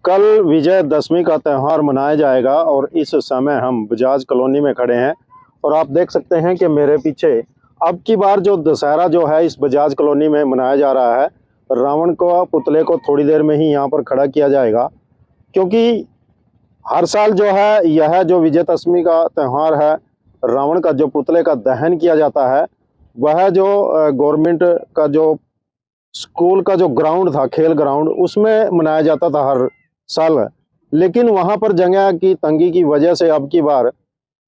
कल विजयदशमी का त्यौहार मनाया जाएगा और इस समय हम बजाज कॉलोनी में खड़े हैं और आप देख सकते हैं कि मेरे पीछे अब की बार जो दशहरा जो है इस बजाज कॉलोनी में मनाया जा रहा है। रावण को पुतले को थोड़ी देर में ही यहाँ पर खड़ा किया जाएगा, क्योंकि हर साल जो है यह जो विजयदशमी का त्यौहार है, रावण का जो पुतले का दहन किया जाता है, वह जो गवर्नमेंट का जो स्कूल का जो ग्राउंड था, खेल ग्राउंड, उसमें मनाया जाता था हर साल। लेकिन वहां पर जगह की तंगी की वजह से अब की बार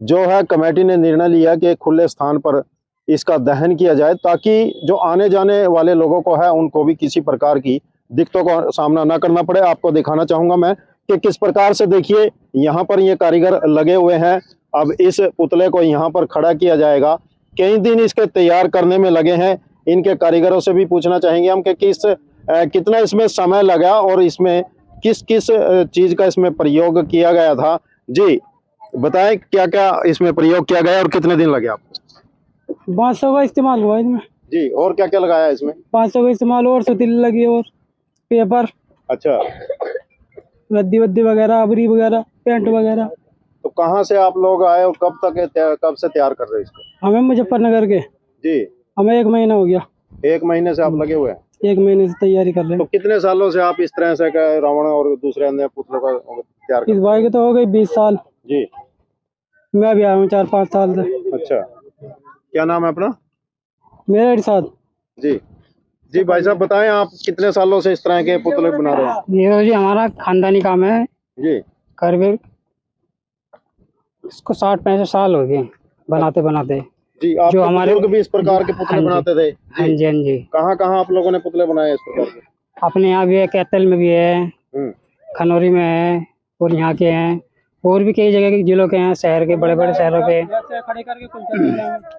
जो है कमेटी ने निर्णय लिया कि खुले स्थान पर इसका दहन किया जाए, ताकि जो आने जाने वाले लोगों को है उनको भी किसी प्रकार की दिक्कतों का सामना ना करना पड़े। आपको दिखाना चाहूंगा मैं कि किस प्रकार से, देखिए यहाँ पर ये कारीगर लगे हुए हैं। अब इस पुतले को यहाँ पर खड़ा किया जाएगा। कई दिन इसके तैयार करने में लगे हैं। इनके कारीगरों से भी पूछना चाहेंगे हम कि कितना इसमें समय लगा और इसमें किस किस चीज का इसमें प्रयोग किया गया था। जी बताएं, क्या क्या इसमें प्रयोग किया गया और कितने दिन लगे आपको? 500 का इस्तेमाल हुआ इसमें। जी, और क्या क्या लगाया इसमें? 500 का इस्तेमाल और सुतीली लगी और पेपर, अच्छा, गद्दी वद्दी वगैरह, अबरी वगैरह, पेंट वगैरह। तो कहाँ से आप लोग आए और कब से तैयार कर रहे हैं इसको? हमें मुजफ्फरनगर के। जी, हमें 1 महीना हो गया। 1 महीने से आप लगे हुए हैं? 1 महीने से तैयारी कर रहे तो हैं। कितने सालों से आप इस तरह से रावण और दूसरे अन्य पुतलों का तैयार कर? इस बार के तो हो गई 20 साल। जी, मैं भी आया हूँ 4-5 साल से। अच्छा, क्या नाम है अपना? मेरा इरशाद। जी जी, भाई साहब बताएं, आप कितने सालों से इस तरह के पुतले बना रहे हैं? ये जी हमारा खानदानी काम है। जी, करवे इसको 60-65 साल हो गए बनाते बनाते। जी, आप जो तो हमारे बुजुर्ग भी इस प्रकार के पुतले बनाते थे? हाँ जी, हाँ जी। कहाँ कहाँ आप लोगों ने पुतले बनाए इस प्रकार के? अपने यहाँ भी है, कैथल में भी है, हम्म, खनौरी में है, और यहाँ के हैं, और भी कई जगह के जिलों के हैं, शहर के बड़े बड़े शहरों के,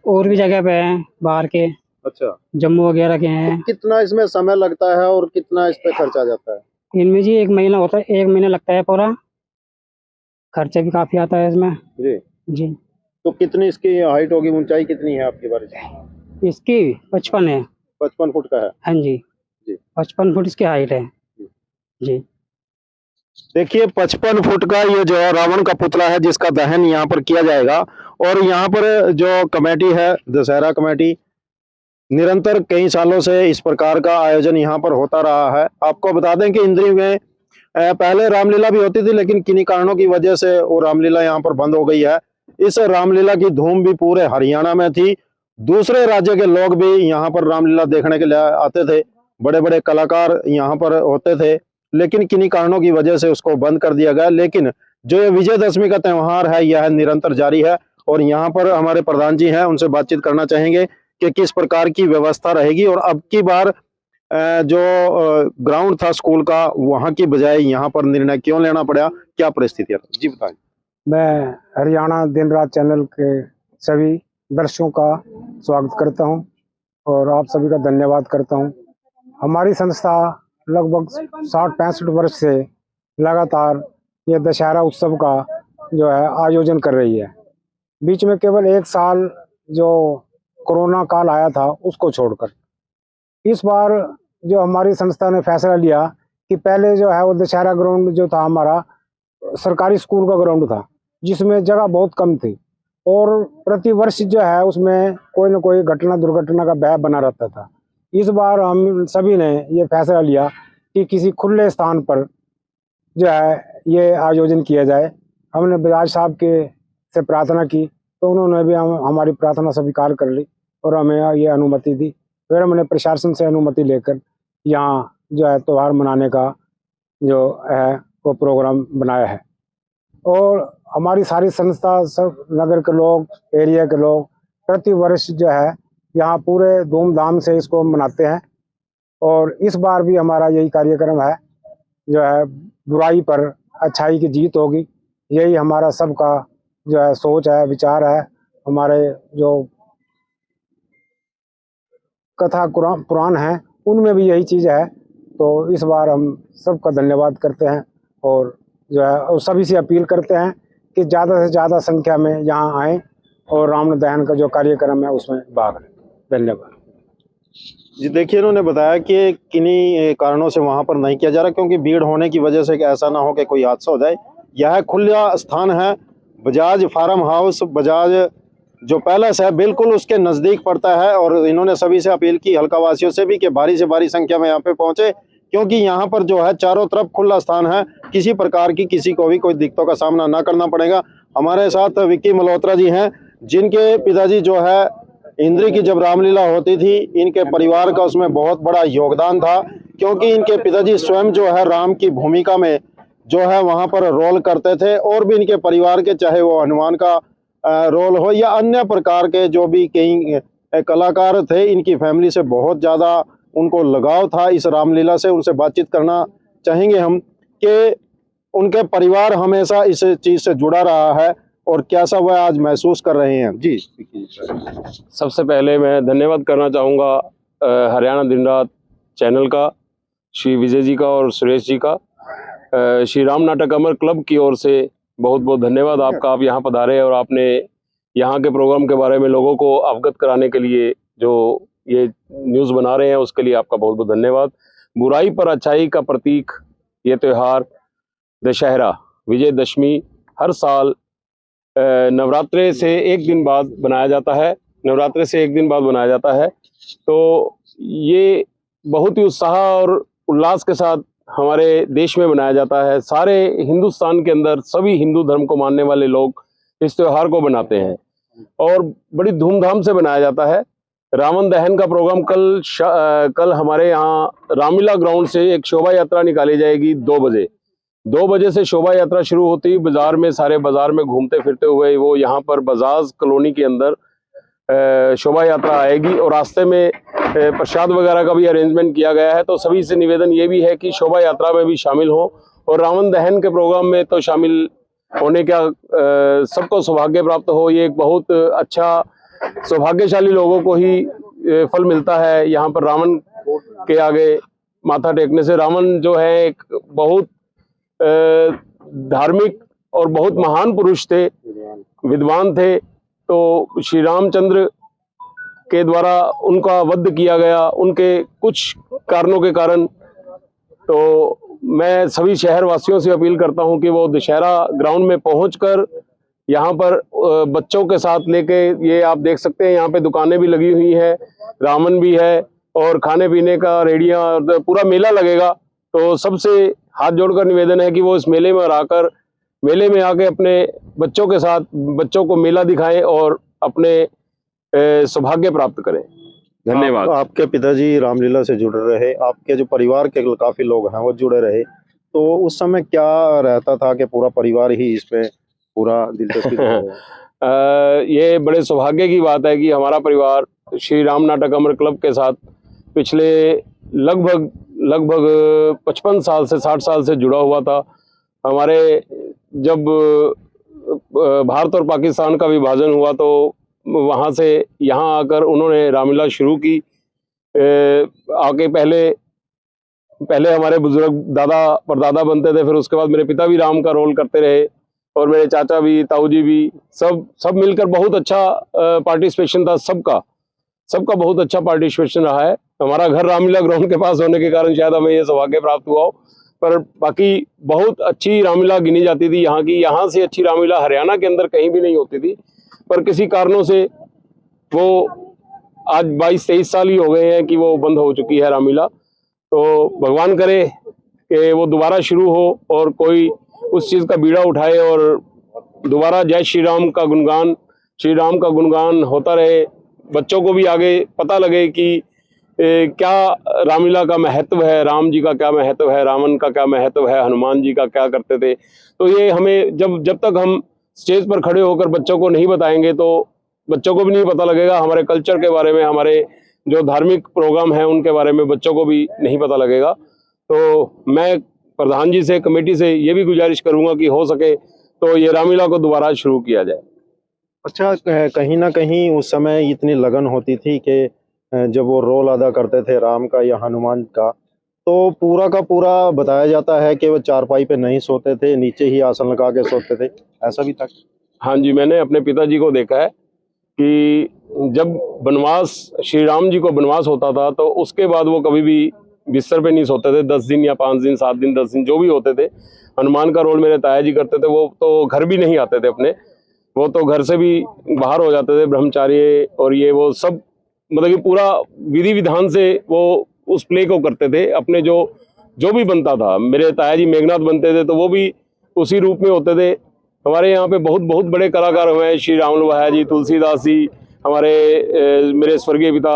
और भी जगह पे हैं बाहर के, अच्छा, जम्मू वगैरह के हैं। कितना इसमें समय लगता है और कितना इस पे खर्चा जाता है? इनमें जी 1 महीना होता है, 1 महीना लगता है पूरा। खर्चा भी काफी आता है इसमें। जी, जी, तो कितनी इसकी हाइट होगी, ऊंचाई कितनी है आपके बारे में? इसकी 55 है। 55 फुट का है? हाँ जी, जी, 55 फुट इसकी हाइट है। जी, देखिए 55 फुट का ये जो रावण का पुतला है जिसका दहन यहाँ पर किया जाएगा। और यहाँ पर जो कमेटी है, दशहरा कमेटी, निरंतर कई सालों से इस प्रकार का आयोजन यहाँ पर होता रहा है। आपको बता दें कि इंद्री में पहले रामलीला भी होती थी, लेकिन किन्हीं कारणों की वजह से वो रामलीला यहाँ पर बंद हो गई है। इस रामलीला की धूम भी पूरे हरियाणा में थी। दूसरे राज्य के लोग भी यहाँ पर रामलीला देखने के लिए आते थे, बड़े बड़े कलाकार यहाँ पर होते थे, लेकिन किन्हीं कारणों की वजह से उसको बंद कर दिया गया। लेकिन जो ये विजयदशमी का त्यौहार है यह निरंतर जारी है। और यहाँ पर हमारे प्रधान जी हैं, उनसे बातचीत करना चाहेंगे कि किस प्रकार की व्यवस्था रहेगी और अब की बार जो ग्राउंड था स्कूल का, वहां की बजाय यहाँ पर निर्णय क्यों लेना पड़ा, क्या परिस्थिति है? जी बताएं। मैं हरियाणा दिन रात चैनल के सभी दर्शकों का स्वागत करता हूं और आप सभी का धन्यवाद करता हूं। हमारी संस्था लगभग 60-65 वर्ष से लगातार ये दशहरा उत्सव का जो है आयोजन कर रही है। बीच में केवल 1 साल जो कोरोना काल आया था उसको छोड़कर, इस बार जो हमारी संस्था ने फैसला लिया कि पहले जो है वो दशहरा ग्राउंड जो था हमारा सरकारी स्कूल का ग्राउंड था, जिसमें जगह बहुत कम थी और प्रति वर्ष जो है उसमें कोई ना कोई घटना दुर्घटना का भय बना रहता था। इस बार हम सभी ने ये फैसला लिया कि किसी खुले स्थान पर जो है ये आयोजन किया जाए। हमने बजाज साहब के से प्रार्थना की तो उन्होंने भी हमारी प्रार्थना स्वीकार कर ली और हमें ये अनुमति दी। फिर हमने प्रशासन से अनुमति लेकर यहाँ जो है त्यौहार मनाने का जो है वो प्रोग्राम बनाया है। और हमारी सारी संस्था, सब नगर के लोग, एरिया के लोग प्रति वर्ष जो है यहाँ पूरे धूमधाम से इसको मनाते हैं। और इस बार भी हमारा यही कार्यक्रम है, जो है बुराई पर अच्छाई की जीत होगी। यही हमारा सबका जो है सोच है, विचार है। हमारे जो कथा पुराण है उनमें भी यही चीज़ है। तो इस बार हम सबका धन्यवाद करते हैं और जो है और सभी से अपील करते हैं कि ज़्यादा से ज़्यादा संख्या में यहाँ आएँ और रावण दहन का जो कार्यक्रम है उसमें भाग लें। धन्यवाद। जी देखिए, इन्होंने बताया कि किन्हीं कारणों से वहाँ पर नहीं किया जा रहा, क्योंकि भीड़ होने की वजह से ऐसा ना हो कि कोई हादसा हो जाए। यह खुला स्थान है, बजाज फार्म हाउस, बजाज जो पैलेस है बिल्कुल उसके नज़दीक पड़ता है। और इन्होंने सभी से अपील की, हल्का वासियों से भी, कि भारी से भारी संख्या में यहाँ पे पहुँचे, क्योंकि यहाँ पर जो है चारों तरफ खुला स्थान है, किसी प्रकार की किसी को भी कोई दिक्कतों का सामना ना करना पड़ेगा। हमारे साथ विक्की मल्होत्रा जी हैं, जिनके पिताजी जो है इंद्री की जब रामलीला होती थी, इनके परिवार का उसमें बहुत बड़ा योगदान था, क्योंकि इनके पिताजी स्वयं जो है राम की भूमिका में जो है वहाँ पर रोल करते थे। और भी इनके परिवार के, चाहे वो हनुमान का रोल हो या अन्य प्रकार के जो भी कई कलाकार थे, इनकी फैमिली से बहुत ज़्यादा उनको लगाव था इस रामलीला से। उनसे बातचीत करना चाहेंगे हम कि उनके परिवार हमेशा इस चीज़ से जुड़ा रहा है और कैसा वह आज महसूस कर रहे हैं। जी, सबसे पहले मैं धन्यवाद करना चाहूँगा हरियाणा दिन रात चैनल का, श्री विजय जी का और सुरेश जी का। श्री राम नाटक अमर क्लब की ओर से बहुत बहुत धन्यवाद आपका। आप यहाँ पधारे और आपने यहाँ के प्रोग्राम के बारे में लोगों को अवगत कराने के लिए जो ये न्यूज़ बना रहे हैं, उसके लिए आपका बहुत बहुत धन्यवाद। बुराई पर अच्छाई का प्रतीक ये त्यौहार दशहरा विजयदशमी हर साल नवरात्रे से एक दिन बाद बनाया जाता है। नवरात्रे से एक दिन बाद बनाया जाता है। तो ये बहुत ही उत्साह और उल्लास के साथ हमारे देश में मनाया जाता है। सारे हिंदुस्तान के अंदर सभी हिंदू धर्म को मानने वाले लोग इस त्यौहार को बनाते हैं और बड़ी धूमधाम से बनाया जाता है। रावण दहन का प्रोग्राम कल हमारे यहाँ रामलीला ग्राउंड से एक शोभा यात्रा निकाली जाएगी 2 बजे। 2 बजे से शोभा यात्रा शुरू होती है। बाजार में, सारे बाजार में घूमते फिरते हुए वो यहाँ पर बजाज कॉलोनी के अंदर शोभा यात्रा आएगी और रास्ते में प्रसाद वगैरह का भी अरेंजमेंट किया गया है। तो सभी से निवेदन ये भी है कि शोभा यात्रा में भी शामिल हो और रावण दहन के प्रोग्राम में तो शामिल होने का सबको सौभाग्य प्राप्त हो। ये एक बहुत अच्छा सौभाग्यशाली लोगों को ही फल मिलता है। यहाँ पर रावण के आगे माथा टेकने से, रावण जो है एक बहुत धार्मिक और बहुत महान पुरुष थे, विद्वान थे। तो श्री रामचंद्र के द्वारा उनका वध किया गया उनके कुछ कारणों के कारण। तो मैं सभी शहर वासियों से अपील करता हूं कि वो दशहरा ग्राउंड में पहुंचकर यहाँ पर बच्चों के साथ लेके, ये आप देख सकते हैं यहाँ पे दुकानें भी लगी हुई है, रावण भी है और खाने पीने का रेडियां, पूरा मेला लगेगा। तो सबसे हाथ जोड़कर निवेदन है कि वो इस मेले में आके अपने बच्चों के साथ बच्चों को मेला दिखाएं और अपने सौभाग्य प्राप्त करें। धन्यवाद। आपके पिताजी रामलीला से जुड़े रहे, आपके जो परिवार के काफी लोग हैं वो जुड़े रहे, तो उस समय क्या रहता था कि पूरा परिवार ही इसमें पूरा दिलचस्पी ये बड़े सौभाग्य की बात है कि हमारा परिवार श्री राम नाटक अमर क्लब के साथ पिछले लगभग 55 साल से 60 साल से जुड़ा हुआ था। हमारे जब भारत और पाकिस्तान का विभाजन हुआ तो वहाँ से यहाँ आकर उन्होंने रामलीला शुरू की। आके पहले हमारे बुजुर्ग दादा परदादा बनते थे, फिर उसके बाद मेरे पिता भी राम का रोल करते रहे और मेरे चाचा भी, ताऊ जी भी, सब मिलकर बहुत अच्छा पार्टिसिपेशन था। सबका बहुत अच्छा पार्टिसिपेशन रहा है। हमारा घर रामलीला ग्राउंड के पास होने के कारण शायद हमें ये सौभाग्य प्राप्त हुआ हो, पर बाकी बहुत अच्छी रामलीला गिनी जाती थी यहाँ की। यहाँ से अच्छी रामलीला हरियाणा के अंदर कहीं भी नहीं होती थी, पर किसी कारणों से वो आज 22-23 साल ही हो गए हैं कि वो बंद हो चुकी है रामलीला। तो भगवान करे कि वो दोबारा शुरू हो और कोई उस चीज़ का बीड़ा उठाए और दोबारा जय श्री राम का गुणगान होता रहे। बच्चों को भी आगे पता लगे कि क्या रामलीला का महत्व है, राम जी का क्या महत्व है, रावण का क्या महत्व है, हनुमान जी का क्या करते थे। तो ये हमें जब तक हम स्टेज पर खड़े होकर बच्चों को नहीं बताएंगे तो बच्चों को भी नहीं पता लगेगा। हमारे कल्चर के बारे में, हमारे जो धार्मिक प्रोग्राम हैं उनके बारे में बच्चों को भी नहीं पता लगेगा। तो मैं प्रधान जी से, कमेटी से ये भी गुजारिश करूंगा कि हो सके तो ये रामलीला को दोबारा शुरू किया जाए। अच्छा, कहीं ना कहीं उस समय इतनी लगन होती थी कि जब वो रोल अदा करते थे राम का या हनुमान का, तो पूरा का पूरा बताया जाता है कि वो चारपाई पे नहीं सोते थे, नीचे ही आसन लगा के सोते थे, ऐसा भी था? हाँ जी, मैंने अपने पिताजी को देखा है कि जब बनवास, श्री राम जी को बनवास होता था तो उसके बाद वो कभी भी बिस्तर पे नहीं सोते थे 10 दिन या 5 दिन 7 दिन 10 दिन जो भी होते थे। हनुमान का रोल मेरे ताया जी करते थे। वो तो घर भी नहीं आते थे अपने, वो तो घर से भी बाहर हो जाते थे, ब्रह्मचारी और ये वो सब, मतलब कि पूरा विधि विधान से वो उस प्ले को करते थे। अपने जो भी बनता था, मेरे ताया जी मेघनाथ बनते थे तो वो भी उसी रूप में होते थे। हमारे यहाँ पे बहुत बहुत बड़े कलाकार हुए हैं, श्री राम लोहाया जी, तुलसीदास जी, हमारे मेरे स्वर्गीय पिता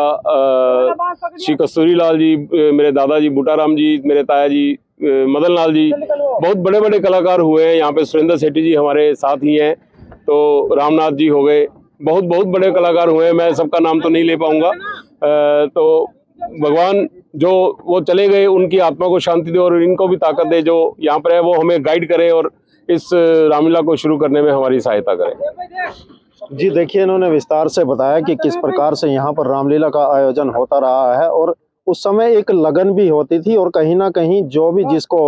श्री कस्तूरी लाल जी, मेरे दादाजी बूटाराम जी, मेरे ताया जी मदन लाल जी, बहुत बड़े बड़े कलाकार हुए हैं। यहाँ पे सुरेंद्र सेठी जी हमारे साथ ही हैं, तो रामनाथ जी हो गए, बहुत बहुत बड़े कलाकार हुए हैं। मैं सबका नाम तो नहीं ले पाऊंगा। तो भगवान जो वो चले गए, उनकी आत्मा को शांति दे और इनको भी ताकत दे, जो यहाँ पर है वो हमें गाइड करे और इस रामलीला को शुरू करने में हमारी सहायता करें। जी देखिए, इन्होंने विस्तार से बताया कि किस प्रकार से यहाँ पर रामलीला का आयोजन होता रहा है और उस समय एक लगन भी होती थी और कहीं ना कहीं जो भी जिसको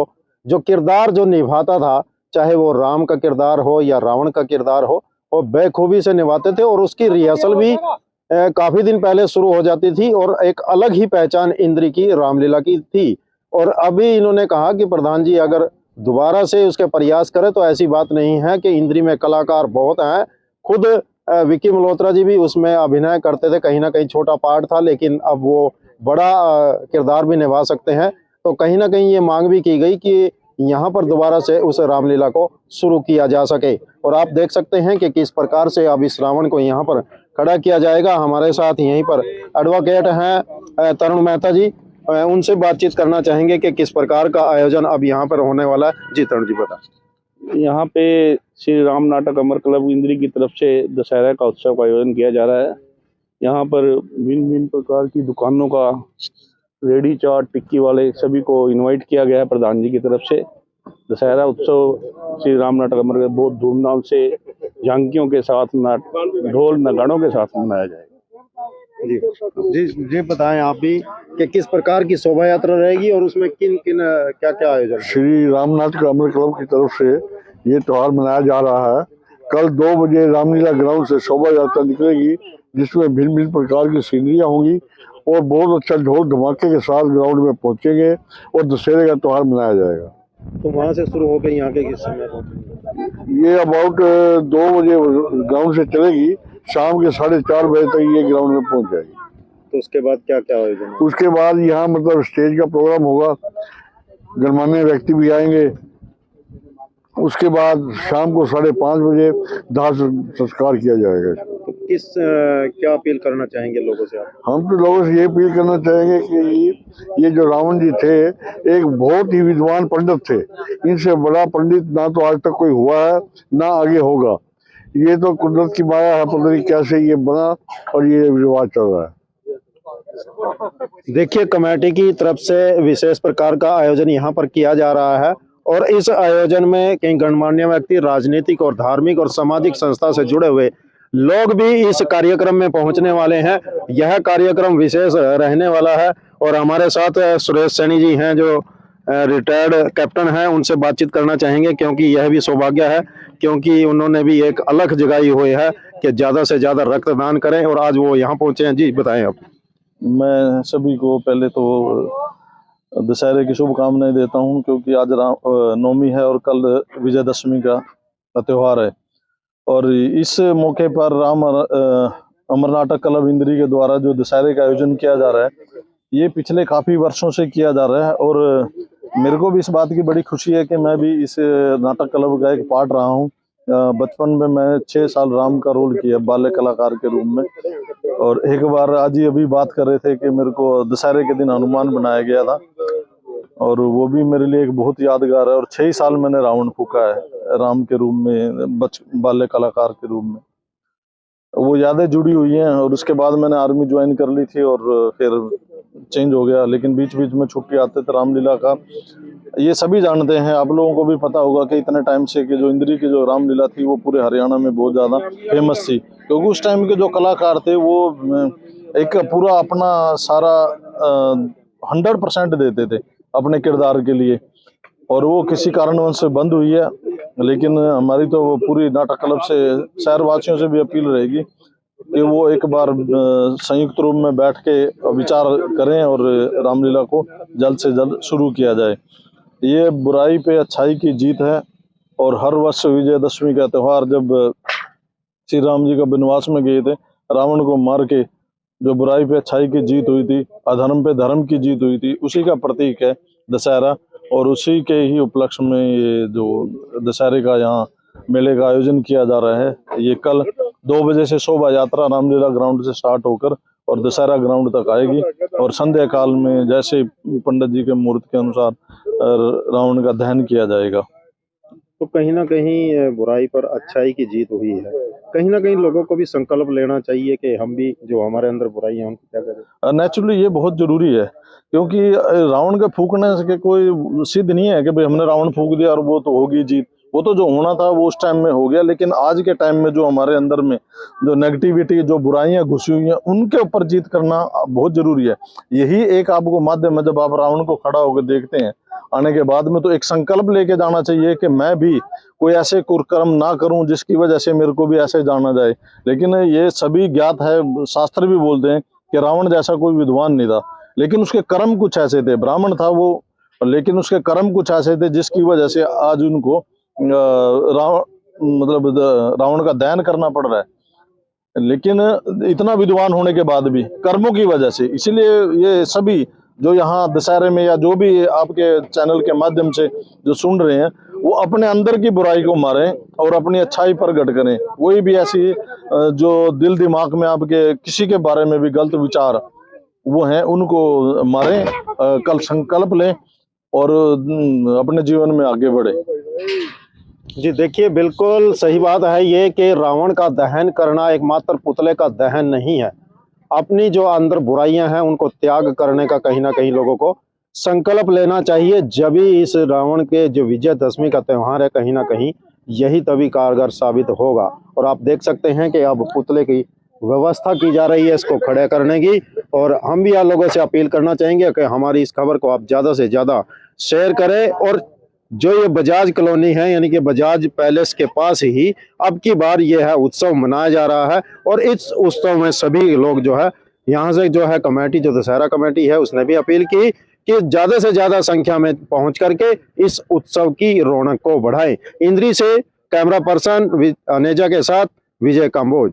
जो किरदार जो निभाता था, चाहे वो राम का किरदार हो या रावण का किरदार हो, वो बेखूबी से निभाते थे और उसकी रिहर्सल भी काफी दिन पहले शुरू हो जाती थी और एक अलग ही पहचान इंद्री की रामलीला की थी। और अभी इन्होंने कहा कि प्रधान जी अगर दोबारा से उसके प्रयास करें तो ऐसी बात नहीं है कि इंद्री में कलाकार बहुत हैं। खुद विकी मल्होत्रा जी भी उसमें अभिनय करते थे, कहीं ना कहीं छोटा पार्ट था, लेकिन अब वो बड़ा किरदार भी निभा सकते हैं। तो कहीं ना कहीं ये मांग भी की गई कि यहाँ पर दोबारा से उस रामलीला को शुरू किया जा सके। और आप देख सकते हैं कि किस प्रकार से अब इस रावण को यहाँ पर खड़ा किया जाएगा। हमारे साथ यहीं पर एडवोकेट हैं तरुण मेहता जी, उनसे बातचीत करना चाहेंगे कि किस प्रकार का आयोजन अब यहाँ पर होने वाला है। जी तरुण जी बता। यहाँ पे श्री राम नाटक अमर क्लब इंद्री की तरफ से दशहरा का उत्सव का आयोजन किया जा रहा है। यहाँ पर भिन्न भिन्न प्रकार की दुकानों का रेडी चाट टिक्की वाले सभी को इनवाइट किया गया है प्रधान जी की तरफ से। दशहरा उत्सव श्री राम नाटक अमर क्लब बहुत धूमधाम से झांकियों के साथ, ढोल नगाड़ों के साथ मनाया जाएगा। जी जी जी बताएं आप भी कि किस प्रकार की शोभा यात्रा रहेगी और उसमें किन किन क्या क्या आयोजन। श्री रामनाथ अमर क्लब की तरफ से ये त्यौहार मनाया जा रहा है। कल 2 बजे रामलीला ग्राउंड से शोभा यात्रा निकलेगी, जिसमें भिन्न भिन्न प्रकार की सीनरियाँ होंगी और बहुत अच्छा ढोल धमाके के साथ ग्राउंड में पहुंचेंगे और दशहरे का त्यौहार मनाया जाएगा। तो वहाँ से शुरू होकर यहाँ के किस समय पहुँचेंगे? ये अबाउट 2 बजे ग्राउंड से चलेगी, शाम के 4:30 बजे तक ये ग्राउंड में पहुंच जाएगी। तो उसके बाद क्या क्या आयोजन है? उसके बाद यहाँ मतलब स्टेज का प्रोग्राम होगा, गणमान्य व्यक्ति भी आएंगे। उसके बाद शाम को 5:30 बजे दाह संस्कार किया जाएगा। तो किस क्या अपील करना चाहेंगे लोगों से आप? हम तो लोगों से ये अपील करना चाहेंगे कि ये जो रावण जी थे एक बहुत ही विद्वान पंडित थे। इनसे बड़ा पंडित ना तो आज तक कोई हुआ है ना आगे होगा। ये तो कुदरत की माया है, पता नहीं कैसे ये बना और ये रिवाज चल रहा है। देखिए, कमेटी की तरफ से विशेष प्रकार का आयोजन यहाँ पर किया जा रहा है और इस आयोजन में कई गणमान्य व्यक्ति, राजनीतिक और धार्मिक और सामाजिक संस्था से जुड़े हुए लोग भी इस कार्यक्रम में पहुंचने वाले हैं। यह कार्यक्रम विशेष रहने वाला है और हमारे साथ सुरेश सैनी जी हैं जो रिटायर्ड कैप्टन हैं, उनसे बातचीत करना चाहेंगे क्योंकि यह भी सौभाग्य है, क्योंकि उन्होंने भी एक अलग जगाई हुई है कि ज़्यादा से ज़्यादा रक्तदान करें और आज वो यहाँ पहुँचे हैं। जी बताएं आप। मैं सभी को पहले तो दशहरे की शुभकामनाएं देता हूं, क्योंकि आज नवमी है और कल विजयदशमी का त्यौहार है। और इस मौके पर अमर नाटक क्लब इंद्री के द्वारा जो दशहरे का आयोजन किया जा रहा है, ये पिछले काफ़ी वर्षों से किया जा रहा है और मेरे को भी इस बात की बड़ी खुशी है कि मैं भी इस नाटक क्लब का एक पार्ट रहा हूँ। बचपन में मैं 6 साल राम का रोल किया बाल्य कलाकार के रूप में। और एक बार आज ही अभी बात कर रहे थे कि मेरे को दशहरे के दिन हनुमान बनाया गया था और वो भी मेरे लिए एक बहुत यादगार है। और 6 साल मैंने रावण फूका है राम के रूप में, बाल्य कलाकार के रूप में। वो यादें जुड़ी हुई हैं। और उसके बाद मैंने आर्मी ज्वाइन कर ली थी और फिर चेंज हो गया, लेकिन बीच बीच में छुट्टी आते थे रामलीला का। ये सभी जानते हैं, आप लोगों को भी पता होगा कि इतने टाइम से कि जो इंद्री की जो रामलीला थी वो पूरे हरियाणा में बहुत ज़्यादा फेमस थी, क्योंकि उस टाइम के जो कलाकार थे वो एक पूरा अपना सारा 100% देते थे अपने किरदार के लिए। और वो किसी कारणवश से बंद हुई है, लेकिन हमारी तो पूरी नाटक क्लब से शहरवासियों से भी अपील रहेगी कि वो एक बार संयुक्त रूप में बैठ के विचार करें और रामलीला को जल्द से जल्द शुरू किया जाए। ये बुराई पे अच्छाई की जीत है और हर वर्ष विजयदशमी का त्यौहार जब श्री राम जी का वनवास में गए थे, रावण को मार के जो बुराई पे अच्छाई की जीत हुई थी, अधर्म पे धर्म की जीत हुई थी, उसी का प्रतीक है दशहरा। और उसी के ही उपलक्ष्य में ये जो दशहरे का यहाँ मेले का आयोजन किया जा रहा है। ये कल 2 बजे से शोभा यात्रा रामलीला ग्राउंड से स्टार्ट होकर और दशहरा ग्राउंड तक आएगी और संध्या काल में जैसे पंडित जी के मुहूर्त के अनुसार रावण का दहन किया जाएगा। तो कहीं ना कहीं बुराई पर अच्छाई की जीत हुई है। कहीं ना कहीं लोगों को भी संकल्प लेना चाहिए कि हम भी जो हमारे अंदर बुराई है उनको क्या करें। नेचुरली ये बहुत जरूरी है, क्योंकि रावण के फूकने से कोई सिद्ध नहीं है कि भाई हमने रावण फूक दिया और वो तो होगी जीत। वो तो जो होना था वो उस टाइम में हो गया, लेकिन आज के टाइम में जो हमारे अंदर में जो नेगेटिविटी, जो बुराइयां घुसी हुई हैं, उनके ऊपर जीत करना बहुत जरूरी है। यही एक आपको माध्यम है, जब आप रावण को खड़ा होकर देखते हैं आने के बाद में, तो एक संकल्प लेके जाना चाहिए कि मैं भी कोई ऐसे कुकर्म ना करूं जिसकी वजह से मेरे को भी ऐसे जाना जाए। लेकिन ये सभी ज्ञात है, शास्त्र भी बोलते हैं कि रावण जैसा कोई विद्वान नहीं था, लेकिन उसके कर्म कुछ ऐसे थे। ब्राह्मण था वो, लेकिन उसके कर्म कुछ ऐसे थे जिसकी वजह से आज उनको रावण का दहन करना पड़ रहा है। लेकिन इतना विद्वान होने के बाद भी कर्मों की वजह से, इसीलिए ये सभी जो यहाँ दशहरे में या जो भी आपके चैनल के माध्यम से जो सुन रहे हैं, वो अपने अंदर की बुराई को मारें और अपनी अच्छाई प्रकट करें। कोई भी ऐसी जो दिल दिमाग में आपके किसी के बारे में भी गलत विचार वो हैं, उनको मारें, कल संकल्प लें और अपने जीवन में आगे बढ़े। जी देखिए, बिल्कुल सही बात है ये कि रावण का दहन करना एकमात्र पुतले का दहन नहीं है। अपनी जो अंदर बुराइयां हैं उनको त्याग करने का कहीं ना कहीं लोगों को संकल्प लेना चाहिए। जब भी इस रावण के जो विजयदशमी का त्यौहार है, कहीं ना कहीं यही तभी कारगर साबित होगा। और आप देख सकते हैं कि अब पुतले की व्यवस्था की जा रही है इसको खड़े करने की। और हम भी आप लोगों से अपील करना चाहेंगे कि हमारी इस खबर को आप ज़्यादा से ज़्यादा शेयर करें। और जो ये बजाज कॉलोनी है, यानी कि बजाज पैलेस के पास ही अब की बार ये है उत्सव मनाया जा रहा है। और इस उत्सव में सभी लोग जो है यहाँ से जो है कमेटी, जो दशहरा कमेटी है, उसने भी अपील की कि ज़्यादा से ज़्यादा संख्या में पहुंच करके इस उत्सव की रौनक को बढ़ाएं। इंद्री से कैमरा पर्सन अनेजा के साथ विजय कंबोज।